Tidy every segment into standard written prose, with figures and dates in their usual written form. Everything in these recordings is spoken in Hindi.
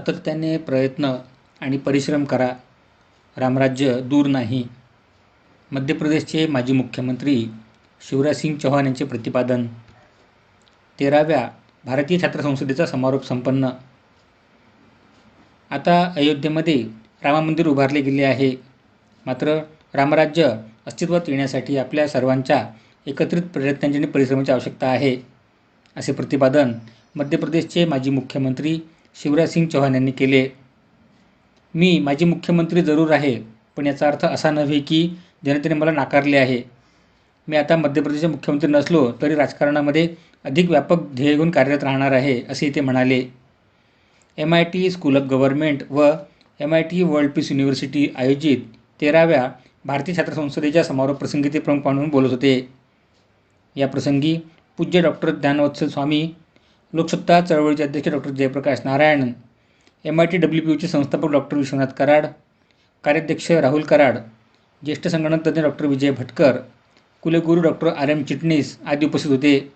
सातत्याने प्रयत्न आणि परिश्रम करा, रामराज्य दूर नाही. मध्य प्रदेशचे माजी मुख्यमंत्री शिवराजसिंग चौहान यांचे प्रतिपादन. 13व्या भारतीय छात्र संसदेचा समारोप संपन्न. आता अयोध्येमध्ये राममंदिर उभारले गेले आहे. मात्र रामराज्य अस्तित्वात येण्यासाठी आपल्या सर्वांच्या एकत्रित प्रयत्नांची आणि परिश्रमाची आवश्यकता आहे, असे प्रतिपादन मध्य प्रदेशचे माजी मुख्यमंत्री शिवराजसिंग चौहान यांनी केले. मी माजी मुख्यमंत्री जरूर आहे, पण याचा अर्थ असा नव्हे की जनतेने मला नाकारले आहे. मी आता मध्य प्रदेशचे मुख्यमंत्री नसलो तरी राजकारणामध्ये अधिक व्यापक ध्येय घेऊन कार्यरत राहणार आहे, असे ते म्हणाले. MIT स्कूल ऑफ गव्हर्नमेंट व MIT वर्ल्ड पीस युनिव्हर्सिटी आयोजित 13व्या भारतीय छात्र संसदेच्या समारोप प्रसंगी ते प्रमुख पाहुणे म्हणून बोलत होते. या प्रसंगी पूज्य डॉक्टर ज्ञानवत्सल स्वामी, लोकसत्ता चळवळीचे अध्यक्ष डॉक्टर जयप्रकाश नारायण, MIT WPUचे संस्थापक डॉक्टर विश्वनाथ कराड, कार्याध्यक्ष राहुल कराड, ज्येष्ठ संगणक तज्ज्ञ डॉक्टर विजय भटकर, कुलगुरू डॉक्टर RM चिटणीस आदी उपस्थित होते.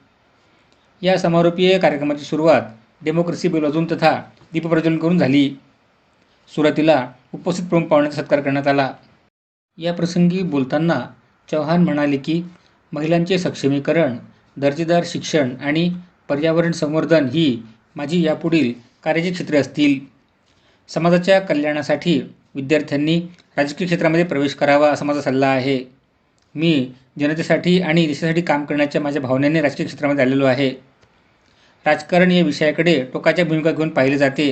या समारोपीय कार्यक्रमाची सुरुवात डेमोक्रेसी बेल वाजवून तथा दीपप्रज्वलन करून झाली. सुरुवातीला उपस्थित प्रमुख पाहुण्यांचा सत्कार करण्यात आला. या प्रसंगी बोलताना चौहान म्हणाले की महिलांचे सक्षमीकरण, दर्जेदार शिक्षण आणि पर्यावरण संवर्धन ही माझी यापुढील कार्याची क्षेत्रे असतील. समाजाच्या कल्याणासाठी विद्यार्थ्यांनी राजकीय क्षेत्रामध्ये प्रवेश करावा, असा माझा सल्ला आहे. मी जनतेसाठी आणि देशासाठी काम करण्याच्या माझ्या भावनेने राजकीय क्षेत्रामध्ये आलेलो आहे. राजकारण या विषयाकडे टोकाच्या भूमिका घेऊन पाहिले जाते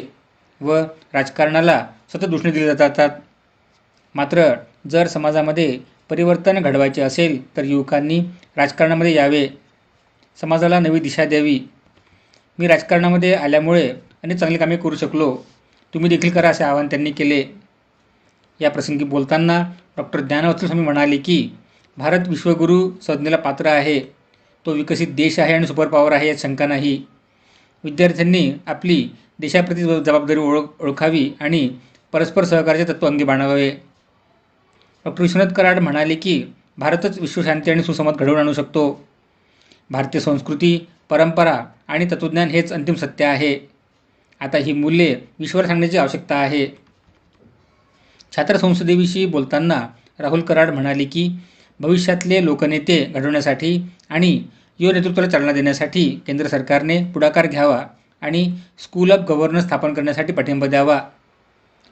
व राजकारणाला सतत दूषणे दिली जातात. मात्र जर समाजामध्ये परिवर्तन घडवायचे असेल तर युवकांनी राजकारणामध्ये यावे, समाजाला नवी दिशा द्यावी. मी राजकारणामध्ये आल्यामुळे अनेक चांगली कामे करू शकलो. तुम्ही देखील करा, असे आवाहन त्यांनी केले. या प्रसंगी बोलताना डॉक्टर ज्ञानवत्सल स्वामी म्हणाले की भारत विश्वगुरू संज्ञेला पात्र आहे. तो विकसित देश आहे आणि सुपर पॉवर आहे, यात शंका नाही. विद्यार्थ्यांनी आपली देशाप्रती जबाबदारी ओळखावी आणि परस्पर सहकार्याचे तत्त्व अंगी बाळगावे. डॉक्टर विश्वनाथ कराड म्हणाले की भारतच विश्वशांती आणि सुसंवाद घडवून आणू शकतो. भारतीय संस्कृती, परंपरा आणि तत्त्वज्ञान हेच अंतिम सत्य आहे. आता ही मूल्ये विश्वाला सांगण्याची आवश्यकता आहे. छात्र संसदेविषयी बोलताना राहुल कराड म्हणाले की भविष्यातले लोकनेते घडवण्यासाठी आणि युवा नेतृत्वाला चालना देण्यासाठी केंद्र सरकारने पुढाकार घ्यावा आणि स्कूल ऑफ गव्हर्नन्स स्थापन करण्यासाठी पाठिंबा द्यावा.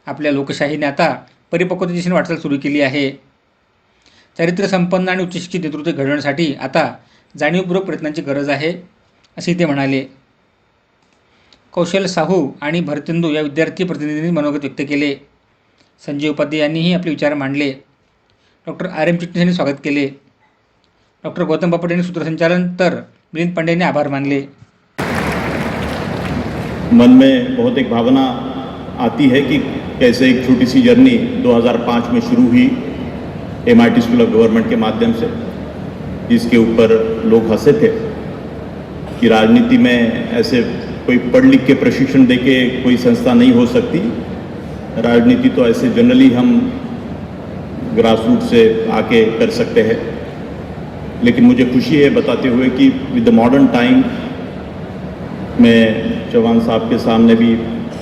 आपल्या लोकशाहीने आता परिपक्वते दिशेने वाटचाल सुरू केली आहे. चारित्र्यसंपन्न आणि उच्चशिक्षित नेतृत्व घडवण्यासाठी आता जाणीवपूर्वक प्रयत्नांची गरज आहे, असे ते म्हणाले. कौशल साहू आणि भरतेंदू या विद्यार्थी प्रतिनिधींनी मनोगत व्यक्त केले. संजय उपाध्याय यांनीही आपले विचार मांडले. डॉक्टर RM चिटणीस यांनी स्वागत केले. डॉक्टर गौतम बापट यांनी सूत्रसंचालन तर मिलिंद पांडे यांनी आभार मानले. मन में बहुत एक भावना आती है कि कैसे एक छोटी सी जर्नी 2005 में शुरू हुई MIT स्कूल ऑफ गवर्नमेंट के माध्यम से, जिसके ऊपर लोग हंसे थे कि राजनीति में ऐसे कोई पढ़ लिख के प्रशिक्षण देके कोई संस्था नहीं हो सकती. राजनीति तो ऐसे जनरली हम ग्रासरूट से आके कर सकते हैं. लेकिन मुझे खुशी है बताते हुए कि विद द मॉडर्न टाइम, मैं चौहान साहब के सामने भी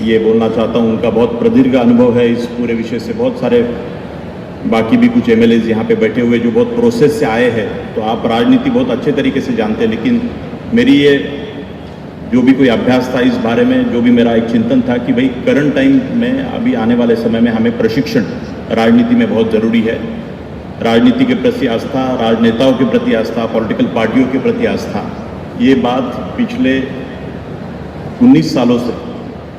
ये बोलना चाहता हूँ, उनका बहुत प्रदीर्घ अनुभव है इस पूरे विषय से. बहुत सारे बाकी भी कुछ MLAs यहाँ पे बैठे हुए जो बहुत प्रोसेस से आए हैं, तो आप राजनीति बहुत अच्छे तरीके से जानते हैं. लेकिन मेरी ये जो भी कोई अभ्यास था इस बारे में, जो भी मेरा एक चिंतन था कि भाई करंट टाइम में, अभी आने वाले समय में हमें प्रशिक्षण राजनीति में बहुत ज़रूरी है. राजनीति के प्रति आस्था, राजनेताओं के प्रति आस्था, पॉलिटिकल पार्टियों के प्रति आस्था, ये बात पिछले 19 सालों से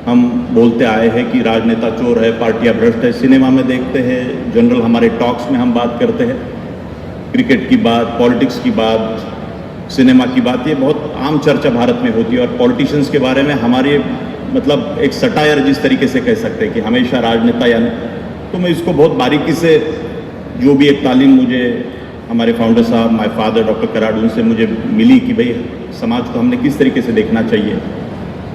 हम बोलते आए हैं कि राजनेता चोर है, पार्टियां भ्रष्ट है. सिनेमा में देखते हैं, जनरल हमारे टॉक्स में हम बात करते हैं, क्रिकेट की बात, पॉलिटिक्स की बात, सिनेमा की बात, ये बहुत आम चर्चा भारत में होती है. और पॉलिटिशियंस के बारे में हमारे मतलब एक सटायर जिस तरीके से कह सकते हैं कि हमेशा राजनेता या, तो मैं इसको बहुत बारीकी से, जो भी एक तालीम मुझे हमारे फाउंडर साहब, माय फादर डॉक्टर कराड, उनसे मुझे मिली कि भाई समाज को हमने किस तरीके से देखना चाहिए,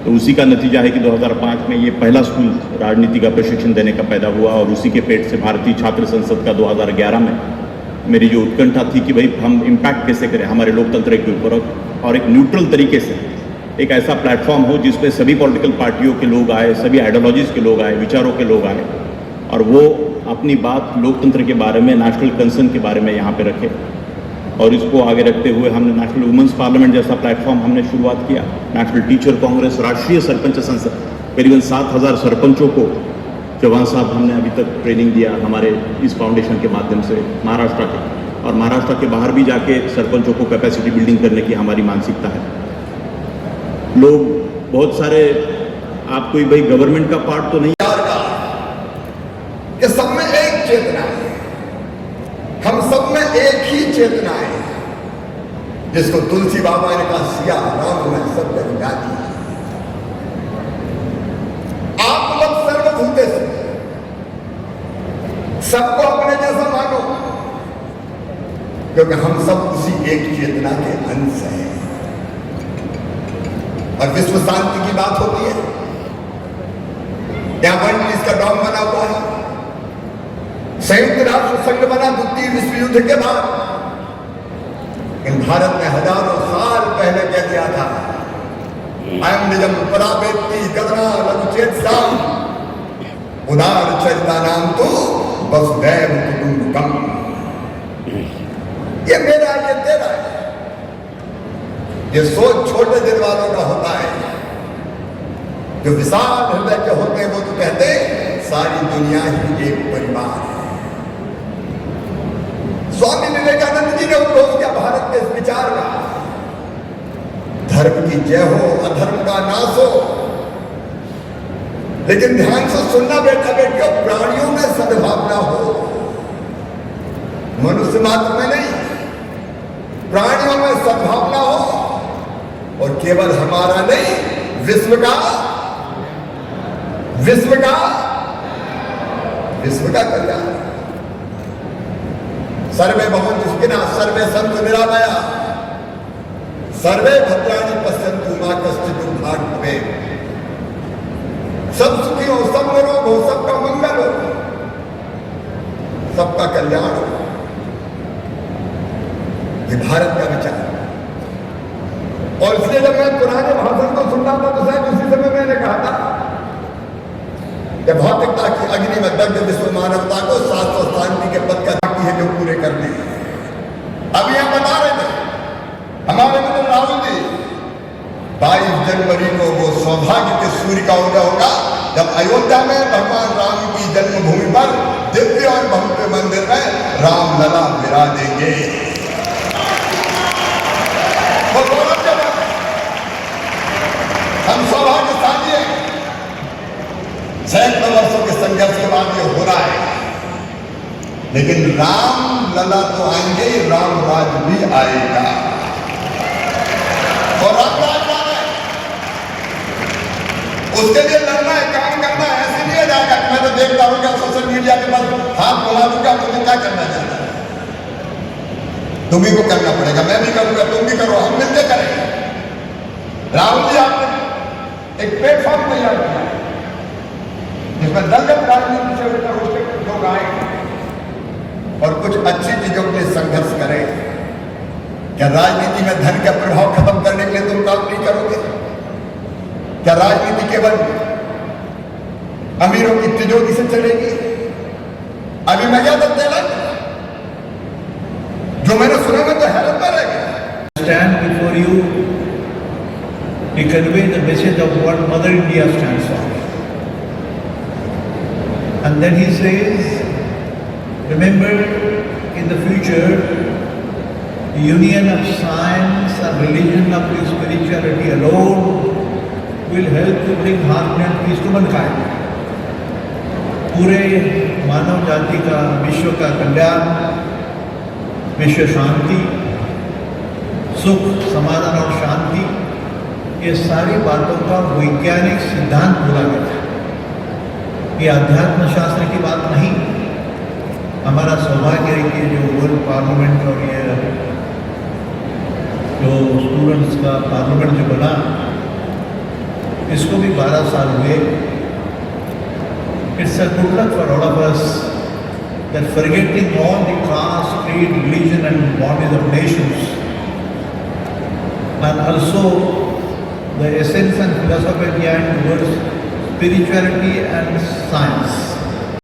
तो उसी का नतीजा है कि 2005 में ये पहला स्कूल राजनीति का प्रशिक्षण देने का पैदा हुआ. और उसी के पेट से भारतीय छात्र संसद का 2011 में मेरी जो उत्कंठा थी कि भाई हम इम्पैक्ट कैसे करें हमारे लोकतंत्र के ऊपर, और एक न्यूट्रल तरीके से एक ऐसा प्लेटफॉर्म हो जिसपे सभी पॉलिटिकल पार्टियों के लोग आए, सभी आइडियोलॉजीज़ के लोग आए, विचारों के लोग आए और वो अपनी बात लोकतंत्र के बारे में, नेशनल कंसर्न के बारे में यहाँ पे रखे। और इसको आगे रखते हुए हमने नेशनल वुमेंस पार्लियामेंट जैसा प्लेटफॉर्म हमने शुरुआत किया। नेशनल टीचर कांग्रेस, राष्ट्रीय सरपंच संसद, करीबन 7,000 सरपंचों को जवान साहब हमने अभी तक ट्रेनिंग दिया हमारे इस फाउंडेशन के माध्यम से महाराष्ट्र के, और महाराष्ट्र के बाहर भी जाके सरपंचों को कैपेसिटी बिल्डिंग करने की हमारी मानसिकता है। लोग बहुत सारे, आप कोई भाई गवर्नमेंट का पार्ट तो नहीं, कि सब में एक चेतना है, हम सब में एक ही चेतना है, जिसको तुलसी बाबा ने कहा सिया राम में सब जाती है। आप लोग सर्वभूते से सबको अपने जैसा मानो, क्योंकि हम सब उसी एक चेतना के अंश हैं। और विश्व शांति की बात होती है, यहां वर्ल्ड पीस का डॉम बना हुआ है। संयुक्त राष्ट्र संघ बना द्वितीय विश्व युद्ध के बाद, इन भारत ने हजारों साल पहले कह दिया था, अयम निजम परावेत्ति गदरा लघुचेत साम उदार चरिता नाम तो वसुदैव कुटुंबकम। ये मेरा, ये तेरा है। ये सोच छोटे दिल वालों का होता है, जो विशाल हृदय के होते हैं वो तो कहते सारी दुनिया ही एक परिवार है। स्वामी विवेकानंद जी ने उपयोग किया भारत के इस विचार का, धर्म की जय हो, अधर्म का नाश हो। लेकिन ध्यान से सुनना बेटा बेटियों, प्राणियों में सद्भावना हो, मनुष्य मात्र में नहीं, प्राणियों में सद्भावना हो, और केवल हमारा नहीं, विश्व का कल्याण। सर्वे भवन्तु सुखिनः, सर्वे सन्तु निरामया, सर्वे भद्राणि पश्यन्तु मा कश्चित् दुर्भाग् भवेत्। सब सुखी हो, सब निरोग हो, सबका मंगल हो, सबका कल्याण हो। ये भारत का विचार। और इसलिए जब मैं पुराने भाषण को सुन रहा था तो शायद उसी समय मैंने कहा था कि भौतिकता की अग्नि में दग्ध विश्व मानवता को शाश्वत शांति के पद का बाकी है जो पूरे करने हैं। अब यहां बता रहे थे हमारे मित्र राहुल जी, 22 जनवरी को वो सौभाग्य के सूर्य का उदय होगा जब अयोध्या में भगवान राम की जन्मभूमि पर दिव्य और भव्य मंदिर में राम लला विराजेंगे। हम सौभाग्यशाली हैं, सैकड़ों वर्षों के संघर्ष के बाद ये हो रहा है। लेकिन राम लला तो आएंगे, राम राज भी आएगा। और राम राज है, उसके लिए लड़ना है, काम करना है। ऐसे नहीं जाएगा कि मैं तो देखता हूँ क्या सोशल मीडिया के पास हाथ बुला दूंगा, मुझे क्या करना चाहता है। तुम्ही को करना पड़ेगा, मैं भी करूंगा, तुम भी करो, हम मिलकर करेंगे। राहुल जी आपने एक प्लेटफॉर्म तैयार किया जिसमें दलगत राजनीति से लेकर उसके लोग आए और कुछ अच्छी चीजों के लिए संघर्ष करें। क्या राजनीति में धन का प्रभाव खत्म करने के लिए तुम काम नहीं करोगे? क्या राजनीति केवल अमीरों की तिजोरी से चलेगी? अभी मैं क्या करते लगा जो मैंने सुना मैं तो हैरत में रह गया। Stand before you to convey the message of what Mother India stands for. And then he says, remember in the future, the union of science and religion of spirituality alone will help to bring harmony and peace to mankind. पूरे मानव जाति का, विश्व का कल्याण, विश्व शांति, सुख, समाधान और शांति, ये सारी बातों का वैज्ञानिक सिद्धांत बोला गया है। ये अध्यात्म शास्त्र की बात नहीं। हमारा सौभाग्य है कि जो वर्ल्ड पार्लियामेंट और ये जो स्टूडेंट्स का पार्लियामेंट जो बना, इसको भी 12 साल हुए। It's a good luck for all of us that forgetting all the caste, creed, religion and bodies of nations, and also the essence and philosophy behind the words spirituality and science.